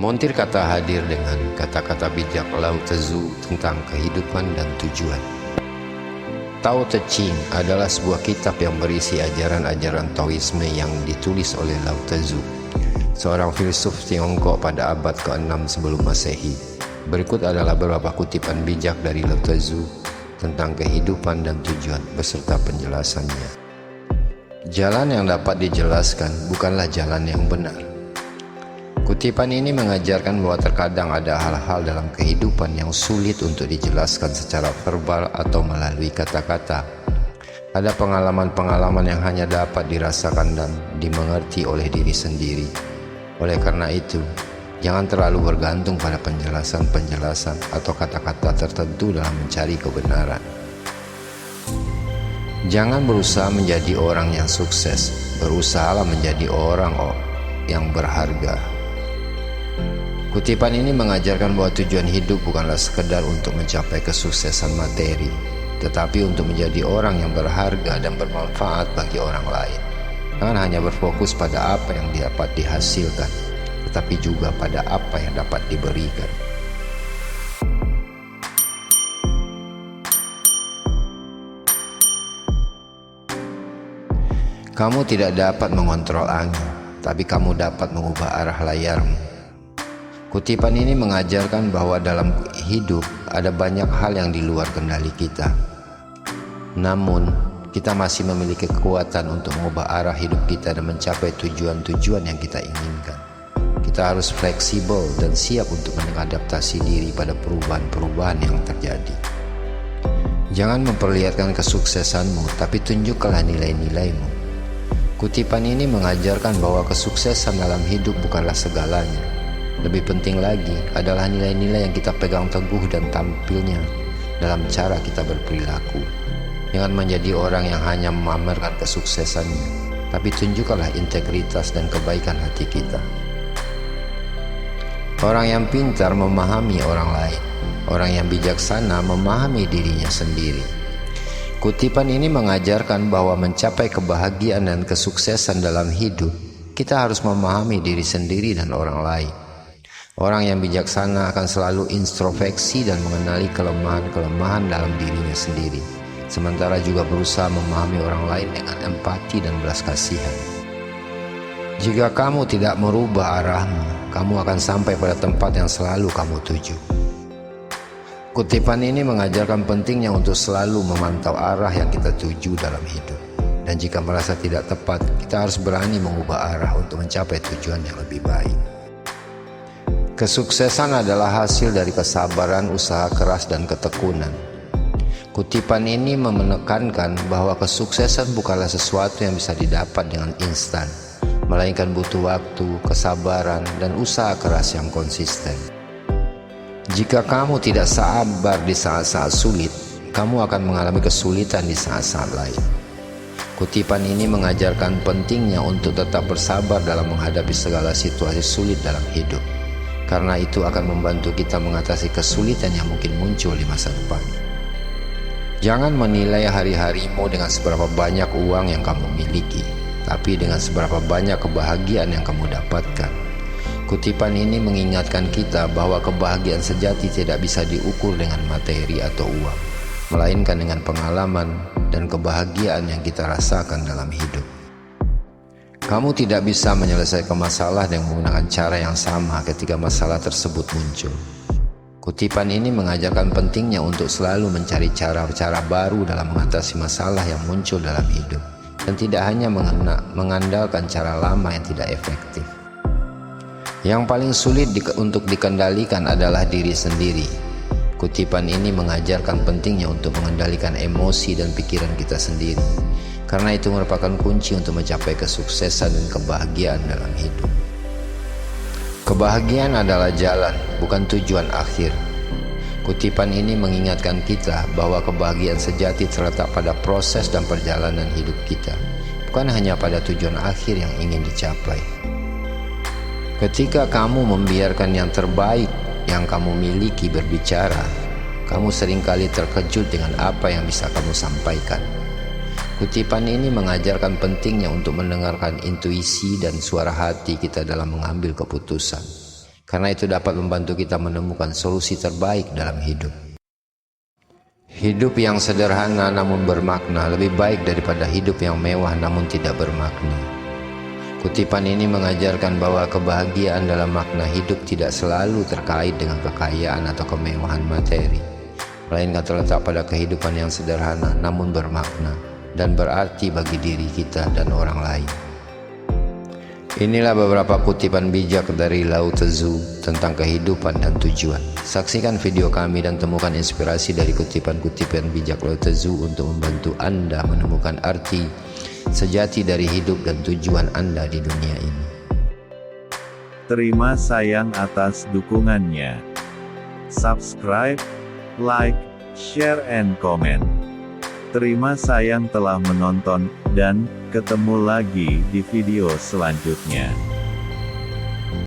Montir kata hadir dengan kata-kata bijak Lao Tzu tentang kehidupan dan tujuan. Tao Te Ching adalah sebuah kitab yang berisi ajaran-ajaran Taoisme yang ditulis oleh Lao Tzu, seorang filsuf Tiongkok pada abad ke-6 sebelum Masehi. Berikut adalah beberapa kutipan bijak dari Lao Tzu tentang kehidupan dan tujuan beserta penjelasannya. Jalan yang dapat dijelaskan bukanlah jalan yang benar. Kutipan ini mengajarkan bahwa terkadang ada hal-hal dalam kehidupan yang sulit untuk dijelaskan secara verbal atau melalui kata-kata. Ada pengalaman-pengalaman yang hanya dapat dirasakan dan dimengerti oleh diri sendiri. Oleh karena itu, jangan terlalu bergantung pada penjelasan-penjelasan atau kata-kata tertentu dalam mencari kebenaran. Jangan berusaha menjadi orang yang sukses, berusahalah menjadi orang yang berharga. Kutipan ini mengajarkan bahwa tujuan hidup bukanlah sekedar untuk mencapai kesuksesan materi, tetapi untuk menjadi orang yang berharga dan bermanfaat bagi orang lain. Jangan hanya berfokus pada apa yang dapat dihasilkan, tetapi juga pada apa yang dapat diberikan. Kamu tidak dapat mengontrol angin, tapi kamu dapat mengubah arah layarmu. Kutipan ini mengajarkan bahwa dalam hidup ada banyak hal yang di luar kendali kita. Namun, kita masih memiliki kekuatan untuk mengubah arah hidup kita dan mencapai tujuan-tujuan yang kita inginkan. Kita harus fleksibel dan siap untuk mengadaptasi diri pada perubahan-perubahan yang terjadi. Jangan memperlihatkan kesuksesanmu, tapi tunjukkanlah nilai-nilaimu. Kutipan ini mengajarkan bahwa kesuksesan dalam hidup bukanlah segalanya. Lebih penting lagi adalah nilai-nilai yang kita pegang teguh dan tampilnya dalam cara kita berperilaku. Jangan menjadi orang yang hanya memamerkan kesuksesannya, tapi tunjukkanlah integritas dan kebaikan hati kita. Orang yang pintar memahami orang lain. Orang yang bijaksana memahami dirinya sendiri. Kutipan ini mengajarkan bahwa mencapai kebahagiaan dan kesuksesan dalam hidup, kita harus memahami diri sendiri dan orang lain. Orang yang bijaksana akan selalu introspeksi dan mengenali kelemahan-kelemahan dalam dirinya sendiri, sementara juga berusaha memahami orang lain dengan empati dan belas kasihan. Jika kamu tidak merubah arahmu, kamu akan sampai pada tempat yang selalu kamu tuju. Kutipan ini mengajarkan pentingnya untuk selalu memantau arah yang kita tuju dalam hidup. Dan jika merasa tidak tepat, kita harus berani mengubah arah untuk mencapai tujuan yang lebih baik. Kesuksesan adalah hasil dari kesabaran, usaha keras, dan ketekunan. Kutipan ini menekankan bahwa kesuksesan bukanlah sesuatu yang bisa didapat dengan instan, melainkan butuh waktu, kesabaran, dan usaha keras yang konsisten. Jika kamu tidak sabar di saat-saat sulit, kamu akan mengalami kesulitan di saat-saat lain. Kutipan ini mengajarkan pentingnya untuk tetap bersabar dalam menghadapi segala situasi sulit dalam hidup. Karena itu akan membantu kita mengatasi kesulitan yang mungkin muncul di masa depan. Jangan menilai hari-harimu dengan seberapa banyak uang yang kamu miliki, tapi dengan seberapa banyak kebahagiaan yang kamu dapatkan. Kutipan ini mengingatkan kita bahwa kebahagiaan sejati tidak bisa diukur dengan materi atau uang, melainkan dengan pengalaman dan kebahagiaan yang kita rasakan dalam hidup. Kamu tidak bisa menyelesaikan masalah dengan menggunakan cara yang sama ketika masalah tersebut muncul. Kutipan ini mengajarkan pentingnya untuk selalu mencari cara-cara baru dalam mengatasi masalah yang muncul dalam hidup, dan tidak hanya mengandalkan cara lama yang tidak efektif. Yang paling sulit untuk dikendalikan adalah diri sendiri. Kutipan ini mengajarkan pentingnya untuk mengendalikan emosi dan pikiran kita sendiri, karena itu merupakan kunci untuk mencapai kesuksesan dan kebahagiaan dalam hidup. Kebahagiaan adalah jalan, bukan tujuan akhir. Kutipan ini mengingatkan kita bahwa kebahagiaan sejati terletak pada proses dan perjalanan hidup kita, bukan hanya pada tujuan akhir yang ingin dicapai. Ketika kamu membiarkan yang terbaik yang kamu miliki berbicara, kamu seringkali terkejut dengan apa yang bisa kamu sampaikan. Kutipan ini mengajarkan pentingnya untuk mendengarkan intuisi dan suara hati kita dalam mengambil keputusan. karena itu dapat membantu kita menemukan solusi terbaik dalam hidup. Hidup yang sederhana namun bermakna lebih baik daripada hidup yang mewah namun tidak bermakna. Kutipan ini mengajarkan bahwa kebahagiaan dalam makna hidup tidak selalu terkait dengan kekayaan atau kemewahan materi, melainkan terletak pada kehidupan yang sederhana namun bermakna dan berarti bagi diri kita dan orang lain. Inilah beberapa kutipan bijak dari Lao Tzu tentang kehidupan dan tujuan. Saksikan video kami dan temukan inspirasi dari kutipan-kutipan bijak Lao Tzu untuk membantu Anda menemukan arti sejati dari hidup dan tujuan Anda di dunia ini. Terima sayang atas dukungannya. Subscribe, like, share and comment. Terima sayang telah menonton, dan ketemu lagi di video selanjutnya.